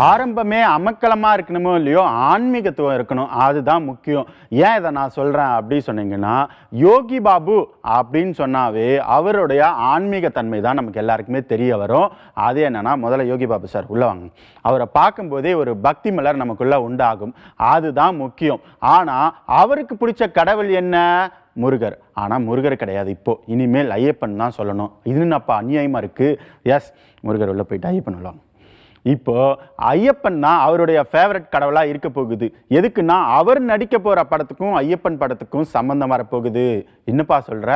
ஆரம்பமே அமக்கலமா இருக்கணுமோ இல்லையோ ஆன்மீகத்துவம் இருக்கணும், அதுதான் முக்கியம். ஏன் இதை நான் சொல்றேன் அப்படி சொன்னீங்கன்னா, யோகி பாபு அப்படின்னு சொன்னாவே அவருடைய ஆன்மீக தன்மை தான் நமக்கு எல்லாருக்குமே தெரிய வரும். அது என்னன்னா, முதல்ல யோகி பாபு சார் உள்ள வாங்க. அவரை பார்க்கும்போதே ஒரு பக்தி மலர் நமக்குள்ள உண்டாகும், அதுதான் முக்கியம். ஆனா அவருக்கு பிடிச்ச கடவுள் என்ன? முருகர். ஆனால் முருகர் கிடையாது. இப்போ இனிமேல் ஐயப்பன் தான் சொல்லணும். இது அப்போ அநியாயமாக இருக்குது. எஸ், முருகர் உள்ள போயிட்டு ஐயப்பன் உள்ளாங்க. இப்போ ஐயப்பன் தான் அவருடைய ஃபேவரட் கடவுளாக இருக்க போகுது. எதுக்குன்னா அவர் நடிக்க போகிற படத்துக்கும் ஐயப்பன் படத்துக்கும் சம்மந்தம் வரப்போகுது. என்னப்பா சொல்கிற?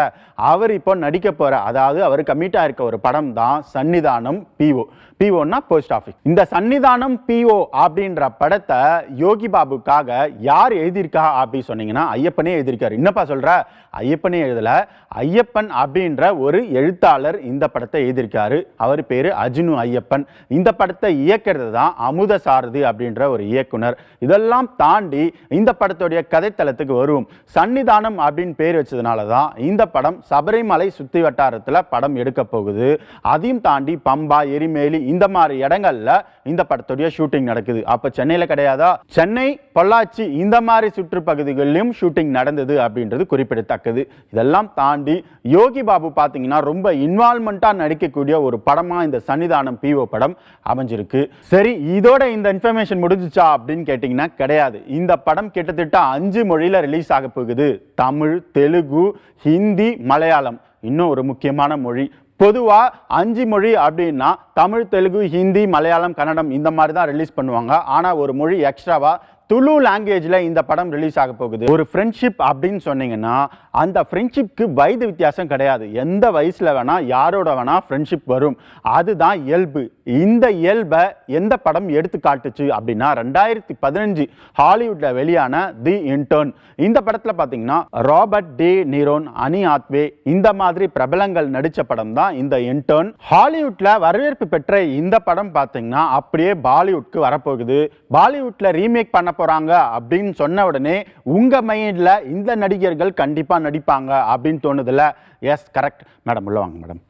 அவர் இப்போ நடிக்க போகிற, அதாவது அவர் கமிட்டாக இருக்க ஒரு படம் தான் சன்னிதானம் பிஓ. பிஓன்னா post office. இந்த சன்னிதானம் பிஓ அப்படின்ற படத்தை யோகி பாபுக்காக யார் எழுதியிருக்கா அப்படி சொன்னீங்கன்னா ஐயப்பனே எழுதியிருக்காரு. என்னப்பா சொல்கிற? ஐயப்பனே எழுதலை, ஐயப்பன் அப்படின்ற ஒரு எழுத்தாளர் இந்த படத்தை எழுதியிருக்காரு. அவர் பேர் அஜினு ஐயப்பன். இந்த படத்தை இயக்கிறது தான் அமுத சாரதி அப்படின்ற ஒரு இயக்குனர். இதெல்லாம் தாண்டி இந்த படத்துடைய கதைத்தளத்துக்கு வருவோம். சன்னிதானம் அப்படின்னு பேர் வச்சதுனால தான் இந்த படம் சபரிமலை சுத்தி வட்டாரத்தில் படம் எடுக்க போகுது. அதையும் தாண்டி பம்பா, எரிமேலி இந்த மாதிரி இடங்கள்ல இந்த படத்துடைய ஷூட்டிங் நடக்குது. அப்ப சென்னையில கிடையாதா? சென்னை, பொள்ளாச்சி இந்த மாதிரி சுற்றுப்பகுதிகளிலும் ஷூட்டிங் நடந்தது அப்படின்றது குறிப்பிடத்தக்கது. இதெல்லாம் தாண்டி யோகி பாபு பார்த்தீங்கன்னா ரொம்ப இன்வால்மெண்டா நடிக்கக்கூடிய ஒரு படமா இந்த சன்னிதானம் பிஓ படம் அமைஞ்சிருக்கு. சரி, இதோட இந்த இன்ஃபர்மேஷன் முடிஞ்சிச்சா அப்படின்னு கேட்டீங்கன்னா கிடையாது. இந்த படம் கிட்டத்தட்ட 5 மொழியில ரிலீஸ் ஆக போகுது. தமிழ், தெலுங்கு, ஹிந்தி, மலையாளம், இன்னும் ஒரு முக்கியமான மொழி. பொதுவாக 5 மொழி அப்படின்னா தமிழ், தெலுங்கு, ஹிந்தி, மலையாளம், கன்னடம் இந்த மாதிரி தான் ரிலீஸ் பண்ணுவாங்க. ஆனால் ஒரு மொழி எக்ஸ்ட்ராவா துளு லாங்குவேஜில் இந்த படம் ரிலீஸ் ஆக போகுது. ஒரு ஃப்ரெண்ட்ஷிப் அப்படின்னு சொன்னீங்கன்னா அந்த ஃப்ரெண்ட்ஷிப்க்கு வயது வித்தியாசம் கிடையாது. எந்த வயசில் வேணால் யாரோட வேணால் ஃப்ரெண்ட்ஷிப் வரும், அதுதான் இயல்பு. இந்த இயல்பை எந்த படம் எடுத்து காட்டுச்சு அப்படின்னா 2015 ஹாலிவுட்டில் வெளியான தி இன்டர்ன். இந்த படத்தில் பார்த்தீங்கன்னா ராபர்ட் டே நீரோன், அனி ஆத்வே இந்த மாதிரி பிரபலங்கள் நடித்த படம் தான் இந்த இன்டர்ன். ஹாலிவுட்டில் வரவேற்பு பெற்ற இந்த படம் பார்த்தீங்கன்னா அப்படியே பாலிவுட்க்கு வரப்போகுது. பாலிவுட்டில் ரீமேக் பண்ண போறாங்க அப்படின்னு சொன்ன உடனே உங்க மைண்ட்ல இந்த நடிகர்கள் கண்டிப்பா நடிப்பாங்க அப்படின்னு தோணுதுல? S, correct madam. உள்ள வாங்க மேடம்.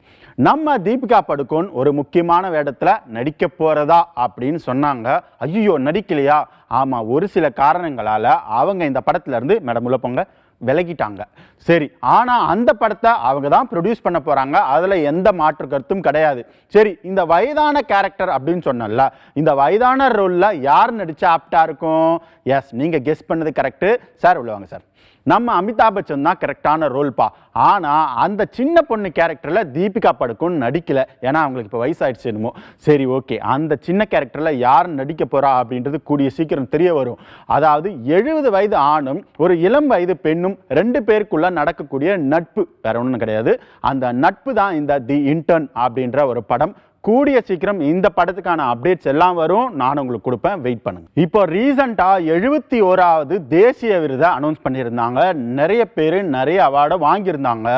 நம்ம தீபிகா படுகோன் ஒரு முக்கியமான வேடத்துல நடிக்க போறதா அப்படின்னு சொன்னாங்க. ஐயோ, நடிக்கலையா? ஆமா, ஒரு சில காரணங்களால அவங்க இந்த படத்துல இருந்து மேடம் உள்ள போங்க விலகிட்டாங்க. சரி, ஆனா அந்த படத்தை அவங்க தான் ப்ரொடியூஸ் பண்ண போறாங்க, அதுல எந்த மாற்று கருத்தும் கிடையாது. சரி, இந்த வயதான கேரக்டர் அப்படின்னு சொன்னல, இந்த வயதான ரோல்ல யார் நடிச்சா ஆப்டா இருக்கும்? எஸ், நீங்க கெஸ் பண்ணது கரெக்ட் சார். உள்ளவாங்க சார். நம்ம அமிதாப் பச்சன் தான் கரெக்டான ரோல்பா. ஆனா அந்த சின்ன பொண்ணு கேரக்டர்ல தீபிகா படுகோன் நடிக்கல. ஏன்னா அவங்களுக்கு இப்போ வயசாயிடுச்சு என்னமோ. சரி, ஓகே, அந்த சின்ன கேரக்டர்ல யார் நடிக்க போறா அப்படின்றது கூடிய சீக்கிரம் தெரிய வரும். அதாவது 70 வயது ஆணும் ஒரு இளம் வயது பெண்ணும் 2 பேருக்குள்ள நடக்கக்கூடிய நட்பு, வேற ஒன்றும் கிடையாது. அந்த நட்பு தான் இந்த தி இன்டர்ன் அப்படின்ற ஒரு படம். கூடிய சீக்கிரம் இந்த படத்துக்கான அப்டேட்ஸ் எல்லாம் வரும், நான் உங்களுக்கு கொடுப்பேன், வெயிட் பண்ணுங்க. இப்போ ரீசெண்டா 71வது தேசிய விருதை அனௌன்ஸ் பண்ணியிருந்தாங்க. நிறைய பேர் நிறைய அவார்டை வாங்கியிருந்தாங்க.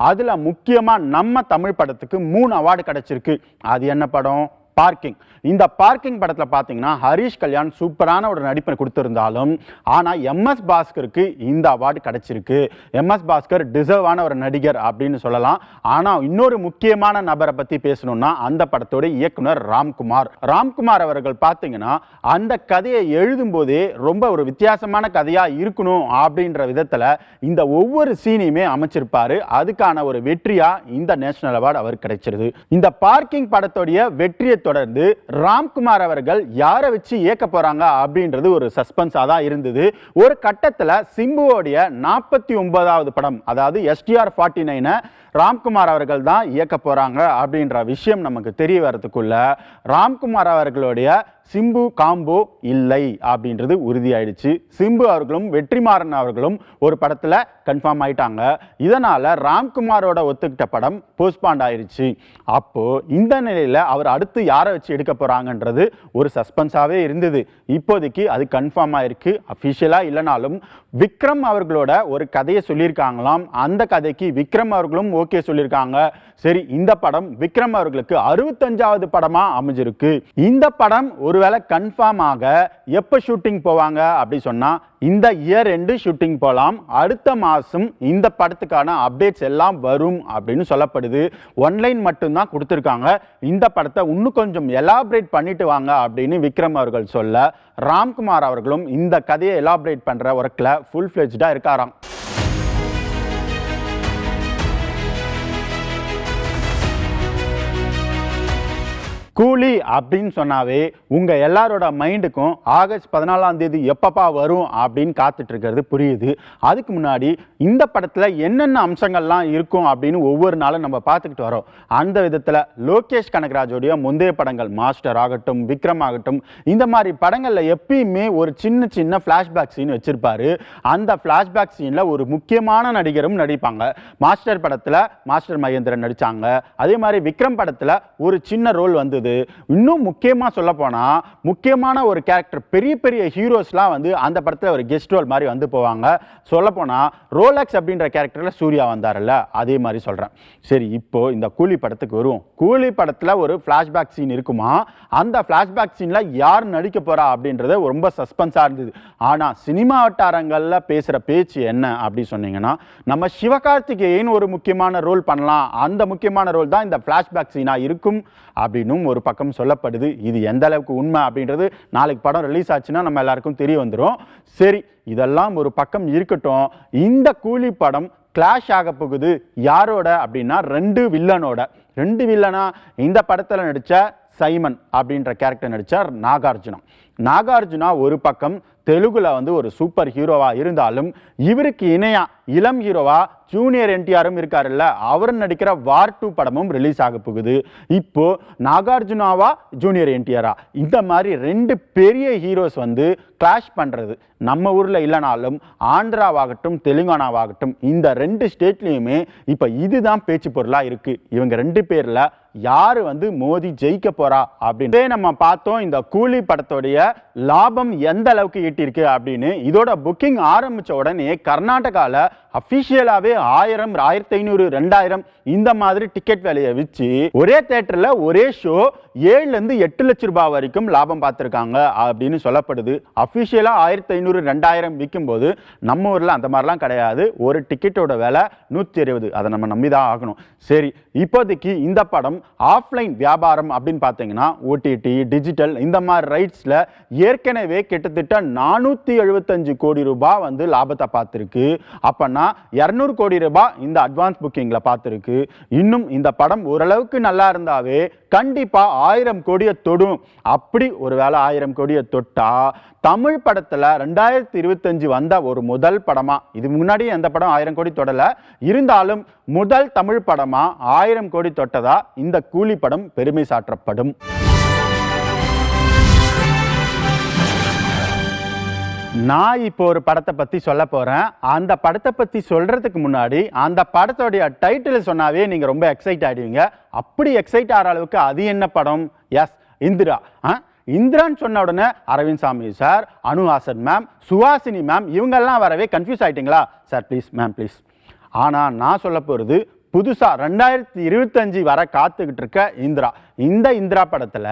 அதுல முக்கியமா நம்ம தமிழ் படத்துக்கு 3 அவார்டு கிடைச்சிருக்கு. அது என்ன படம்? பார்க்கிங். இந்த பார்க்கிங் படத்தில் பார்த்தீங்கன்னா ஹரிஷ் கல்யாண் சூப்பரான ஒரு நடிப்பை கொடுத்திருந்தாலும் ஆனால் எம்எஸ் பாஸ்கருக்கு இந்த அவார்டு கிடைச்சிருக்கு. எம்எஸ் பாஸ்கர் டிசர்வான ஒரு நடிகர் அப்படின்னு சொல்லலாம். ஆனால் இன்னொரு முக்கியமான நபரை பற்றி பேசணும்னா அந்த படத்தோட இயக்குனர் ராம்குமார். ராம்குமார் அவர்கள் பார்த்தீங்கன்னா அந்த கதையை எழுதும் போதே ரொம்ப ஒரு வித்தியாசமான கதையாக இருக்கணும் அப்படின்ற விதத்தில் இந்த ஒவ்வொரு சீனையுமே அமைச்சிருப்பாரு. அதுக்கான ஒரு வெற்றியா இந்த நேஷனல் அவார்டு அவர் கிடைச்சிருது. இந்த பார்க்கிங் படத்தோடைய வெற்றியை தொடர்ந்து ராம்குமார் அவர்கள் யாரை வச்சு இயக்க போறாங்க அப்படின்றது ஒரு சஸ்பென்ஸா தான் இருந்தது. ஒரு கட்டத்தில் சிம்புவோடைய 49வது படம், அதாவது STR 49 ராம்குமார் அவர்கள் தான் இயக்க போறாங்க அப்படின்ற விஷயம் நமக்கு தெரிய வரதுக்குள்ள ராம்குமார் அவர்களுடைய சிம்பு காம்போ இல்லை அப்படின்றது உறுதியாயிடுச்சு. சிம்பு அவர்களும் வெற்றிமாறன் அவர்களும் ஒரு படத்துல கன்ஃபார்ம் ஆயிட்டாங்க. இதனால ராம்குமாரோட ஒத்துக்கிட்ட படம் போஸ்ட்பாண்ட் ஆயிருச்சு. அப்போ இந்த நிலையில அவர் அடுத்து யாரை வச்சு எடுக்க போறாங்கன்றது ஒரு சஸ்பென்ஸாவே இருந்தது. இப்போதைக்கு அது கன்ஃபார்ம் ஆயிருக்கு. அஃபிஷியலா இல்லைனாலும் விக்ரம் அவர்களோட ஒரு கதையை சொல்லியிருக்காங்களாம். அந்த கதைக்கு விக்ரம் அவர்களும் ஓகே சொல்லியிருக்காங்க. சரி, இந்த படம் விக்ரம் அவர்களுக்கு 65வது படமா அமைஞ்சிருக்கு. இந்த படம் ஒரு ஒருவேளை கன்ஃபார்ம் ஆக எப்போ ஷூட்டிங் போவாங்க அப்படி சொன்னால் இந்த இயர் எண்டு ஷூட்டிங் போகலாம். அடுத்த மாதம் இந்த படத்துக்கான அப்டேட்ஸ் எல்லாம் வரும் அப்படின்னு சொல்லப்படுது. ஒன்லைன் மட்டும்தான் கொடுத்துருக்காங்க. இந்த படத்தை இன்னும் கொஞ்சம் எலாபரேட் பண்ணிட்டு வாங்க அப்படின்னு விக்ரம் அவர்கள் சொல்ல, ராம்குமார் அவர்களும் இந்த கதையை எலாபரேட் பண்ணுற ஒர்க்கில் ஃபுல் ஃப்ளெஜ்டாக இருக்காராம். கூலி அப்படின்னு சொன்னாவே உங்கள் எல்லாரோட மைண்டுக்கும் ஆகஸ்ட் 14ஆம் தேதி எப்பப்பா வரும் அப்படின்னு காத்துட்டு இருக்கிறது புரியுது. அதுக்கு முன்னாடி இந்த படத்தில் என்னென்ன அம்சங்கள்லாம் இருக்கும் அப்படின்னு ஒவ்வொரு நாளும் நம்ம பார்த்துக்கிட்டு வரோம். அந்த விதத்தில் லோகேஷ் கனகராஜோடைய முந்தைய படங்கள் மாஸ்டர் ஆகட்டும், விக்ரம் ஆகட்டும், இந்த மாதிரி படங்களில் எப்பயுமே ஒரு சின்ன சின்ன ஃப்ளாஷ்பேக் சீன் வச்சுருப்பாரு. அந்த ஃப்ளாஷ்பேக் சீனில் ஒரு முக்கியமான நடிகரும் நடிப்பாங்க. மாஸ்டர் படத்தில் மாஸ்டர் மகேந்திரன் நடித்தாங்க. அதே மாதிரி விக்ரம் படத்தில் ஒரு சின்ன ரோல் வந்தது. இன்னும் முக்கியமா சொல்ல போனா முக்கியமான ஒரு கேரக்டர், பெரிய பெரிய ஹீரோஸ்லாம் வந்து அந்த படத்துல ஒரு கெஸ்ட் ரோல் மாதிரி வந்து போவாங்க. சொல்ல போனா ரோலக்ஸ் அப்படின்ற கேரக்டர்ல சூர்யா வந்தார்ல, அதே மாதிரி சொல்றேன். சரி, இப்போ இந்த கூலி படத்துக்கு வருவோம். கூலி படத்துல ஒரு ஃபிளாஷ்பேக் சீன் இருக்குமா? அந்த ஃபிளாஷ்பேக் சீன்ல யார் நடிக்க போறா அப்படின்றது ரொம்ப சஸ்பென்ஸா இருந்தது. ஆனா சினிமா வட்டாரங்கள்ல பேசுற பேச்சு என்ன அப்படி சொன்னீங்கன்னா, நம்ம சிவகார்த்திகேயன் ஒரு முக்கியமான ரோல் பண்ணலாம், அந்த முக்கியமான ரோல் தான் இந்த ஃபிளாஷ்பேக் சீனா இருக்கும் அப்படின்னும் ஒரு பக்கம் சொல்லப்படுது. இது எந்த அளவுக்கு உண்மை அப்படின்றது நாளைக்கு படம் ரிலீஸ் ஆச்சுன்னா நம்ம எல்லாருக்கும் தெரிய வந்துடும். சரி, இதெல்லாம் ஒரு பக்கம் இருக்கட்டும். இந்த கூலி படம் கிளாஷ் ஆக போகுது யாரோட அப்படின்னா, ரெண்டு வில்லனா இந்த படத்தில் நடித்த சைமன் அப்படின்ற கேரக்டர் நடித்தார் நாகார்ஜுனா ஒரு பக்கம் தெலுங்குல வந்து ஒரு சூப்பர் ஹீரோவா இருந்தாலும், இவருக்கு இணையா இளம் ஹீரோவா ஜூனியர் என்டிஆரும் இருக்காருல்ல, அவர் நடிக்கிற வார் 2 படமும் ரிலீஸ் ஆக போகுது. இப்போ நாகார்ஜுனாவா ஜூனியர் என்டிஆரா, இந்த மாதிரி ரெண்டு பெரிய ஹீரோஸ் வந்து கிளாஷ் பண்றது நம்ம ஊர்ல இல்லைனாலும் ஆந்திராவாகட்டும் தெலுங்கானாவாகட்டும் இந்த ரெண்டு ஸ்டேட்லயுமே இப்ப இதுதான் பேச்சு பொருளா இருக்கு. இவங்க ரெண்டு பேர்ல யாரு வந்து மோதி ஜெயிக்க போறா அப்படின்னு நம்ம பார்த்தோம். இந்த கூலி படத்தோடைய லாபம் எந்த அளவுக்கு ஈட்டிருக்கு அப்படின்னு. இதோட புக்கிங் ஆரம்பிச்ச உடனே கர்நாடகால அபிஷியலாவே 1000, 1500, 2000 இந்த மாதிரி டிக்கெட் விலையை வச்சு ஒரே தியேட்டர்ல ஒரே ஷோ 7 to 8 லட்சம் ரூபாய் வரைக்கும் லாபம் பார்த்திருக்காங்க அப்படின்னு சொல்லப்படுது. அபிஷியலா 1500, 2000 விற்கும் போது நம்ம ஊர்ல அந்த மாதிரிலாம் கிடையாது. ஒரு டிக்கெட்டோட விலை 120. அதை நம்ம நம்பிதான் ஆகணும். சரி, இப்போதைக்கு இந்த படம் ஆஃப்லைன் வியாபாரம் அப்படின்னு பார்த்தீங்கன்னா ஓடிடி, டிஜிட்டல் இந்த மாதிரி ரைட்ஸ்ல ஏற்கனவே கிட்டத்தட்ட 475 கோடி ரூபாய் வந்து லாபத்தை பார்த்திருக்கு. அப்பனா 200 கோடி ரூபாய் இந்த அட்வான்ஸ் புக்கிங்ல பார்த்திருக்கு. இன்னும் இந்த படம் ஓரளவுக்கு நல்லா இருந்தாவே கண்டிப்பா 1000 கோடியை தொடும். அப்படி ஒருவேளை 1000 கோடியை தொட்டா தமிழ் படத்துல 2025 வந்த ஒரு முதல் படமா, இது முன்னாடி எந்த படம் 1000 கோடி தொடல, இருந்தாலும் முதல் தமிழ் படமா 1000 கோடி தொட்டதா இந்த கூலி படம் பெருமை சாற்றப்படும். நான் இப்போ ஒரு படத்தை பத்தி சொல்ல போறேன். அந்த படத்தை பத்தி சொல்றதுக்கு முன்னாடி அந்த படத்தோடைய டைட்டில் சொன்னாவே நீங்க ரொம்ப எக்ஸைட் ஆயிடுவீங்க. அப்படி எக்ஸைட் ஆகிற அளவுக்கு அது என்ன படம்? எஸ், இந்திரா. இந்திரான்னு சொன்ன உடனே Arvind Swamy sir, Anuhasan ma'am, Suhasini ma'am இவங்கெல்லாம் வரவே கன்ஃபியூஸ் ஆயிட்டீங்களா? Sir please ma'am please. ஆனால் நான் சொல்ல போகிறது புதுசா 2025 வர காத்துக்கிட்டு இருக்க இந்திரா. இந்த இந்திரா படத்துல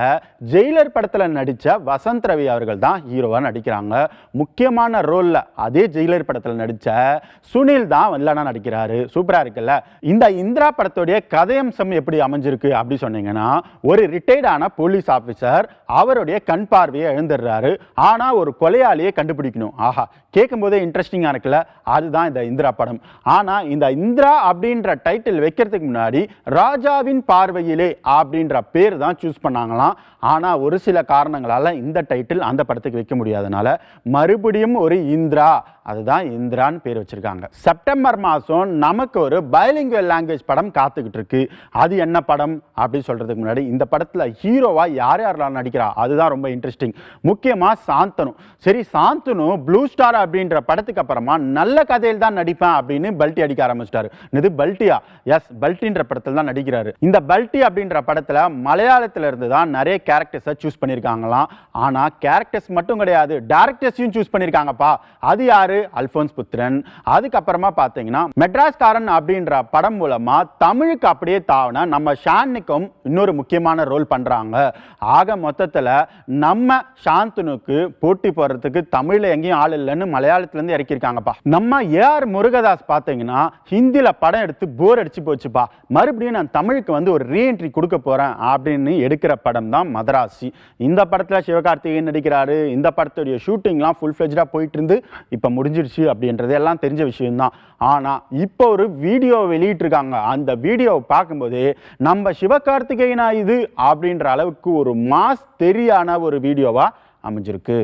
ஜெயிலர் படத்துல நடிச்ச வசந்த் ரவி அவர்கள் தான் ஹீரோவா நடிக்கிறாங்க. முக்கியமான ரோல்ல அதே ஜெயிலர் படத்துல நடிச்ச சுனில் தான் வில்லனா நடிக்கிறாரு. சூப்பரா இருக்குல்ல? இந்த இந்திரா படத்துடைய கதையம்சம் எப்படி அமைஞ்சிருக்கு அப்படி சொன்னீங்கன்னா, ஒரு ரிட்டையர்டான போலீஸ் ஆபீசர் அவருடைய கண் பார்வையை இழந்துடுறாரு. ஆனா ஒரு கொலையாளியை கண்டுபிடிக்கணும். ஆஹா, கேட்கும் போதே இன்ட்ரெஸ்டிங்கா இருக்குல்ல? அதுதான் இந்த இந்திரா படம். ஆனா இந்த இந்திரா அப்படின்ற டைட்டில் வைக்கிறதுக்கு முன்னாடி ராஜாவின் பார்வையிலே அப்படின்ற பேர் தான் சூஸ் பண்ணாங்களாம். ஆனா ஒரு சில காரணங்களால இந்த டைட்டில் அந்த படத்துக்கு வைக்க முடியாதனால மறுபடியும் ஒரு இந்திரா, அதுதான் இந்திரான்னு பேர் வச்சிருக்காங்க. செப்டம்பர் மாதம் நமக்கு ஒரு பைலிங்குவல் லாங்குவேஜ் படம் காத்துக்கிட்டு இருக்கு. அது என்ன படம் அப்படி சொல்றதுக்கு முன்னாடி இந்த படத்துல ஹீரோவா யார் யாரெல்லாம் நடிக்கிறா அதுதான் ரொம்ப இன்ட்ரெஸ்டிங். முக்கியமா சாந்தனு. சரி, சாந்தனு ப்ளூ ஸ்டார் அப்படின்ற படத்துக்கு அப்புறமா நல்ல கதையில் தான் நடிப்பேன் அப்படின்னு பல்ட்டி அடிக்க ஆரம்பிச்சிட்டாரு. இது பல்ட்டியா? எஸ், பல்ட்டின்ற படத்தில் தான் நடிக்கிறாரு. இந்த பல்ட்டி அப்படின்ற படத்துல மலையாளத்துல இருந்து தான் நிறைய கேரக்டர்ஸை சூஸ் பண்ணியிருக்காங்களாம். ஆனா கேரக்டர்ஸ் மட்டும் கிடையாது, டேரக்டர்ஸையும் சூஸ் பண்ணியிருக்காங்கப்பா. அது யாரு? அல்போன்ஸ் புத்திரன். அதுக்கப்புறமா பார்த்தீங்கன்னா மெட்ராஸ்காரன் அப்படின்ற படம் மூலமா தமிழுக்கு அப்படியே தாவன நம்ம ஷான்னிக்கும் இன்னொரு முக்கியமான ரோல் பண்றாங்க. ஆக மொத்தத்துல நம்ம சாந்தனுக்கு போட்டி போடுறதுக்கு தமிழ்ல எங்கேயும் ஆள் இல்லைன்னு மலையாளத்துல இருந்து இறக்கியிருக்காங்கப்பா. நம்ம ஏஆர் முருகதாஸ் பார்த்தீங்கன்னா ஹிந்தியில படம் எடுத்து போர் அடிச்சு போச்சுப்பா, மறுபடியும் நான் தமிழுக்கு வந்து ஒரு ரீஎன்ட்ரி கொடுக்க போறேன் அப்படின்னு எடுக்கிற படம் தான் மதராசி. இந்த படத்துல சிவகார்த்திகேயன் நடிக்கிறாரு. இந்த படத்துடைய ஷூட்டிங்லாம் ஃபுல் ஃபிளெஜ்டா போயிட்டு இருந்து இப்ப முடிஞ்சிருச்சு அப்படின்றது எல்லாம் தெரிஞ்ச விஷயம்தான். ஆனா இப்போ ஒரு வீடியோ வெளியிட்டிருக்காங்க. அந்த வீடியோவை பார்க்கும்போது நம்ம சிவகார்த்திகேயனா இது அப்படின்ற அளவுக்கு ஒரு மாஸ் தெரியான ஒரு வீடியோவா அமைஞ்சிருக்கு.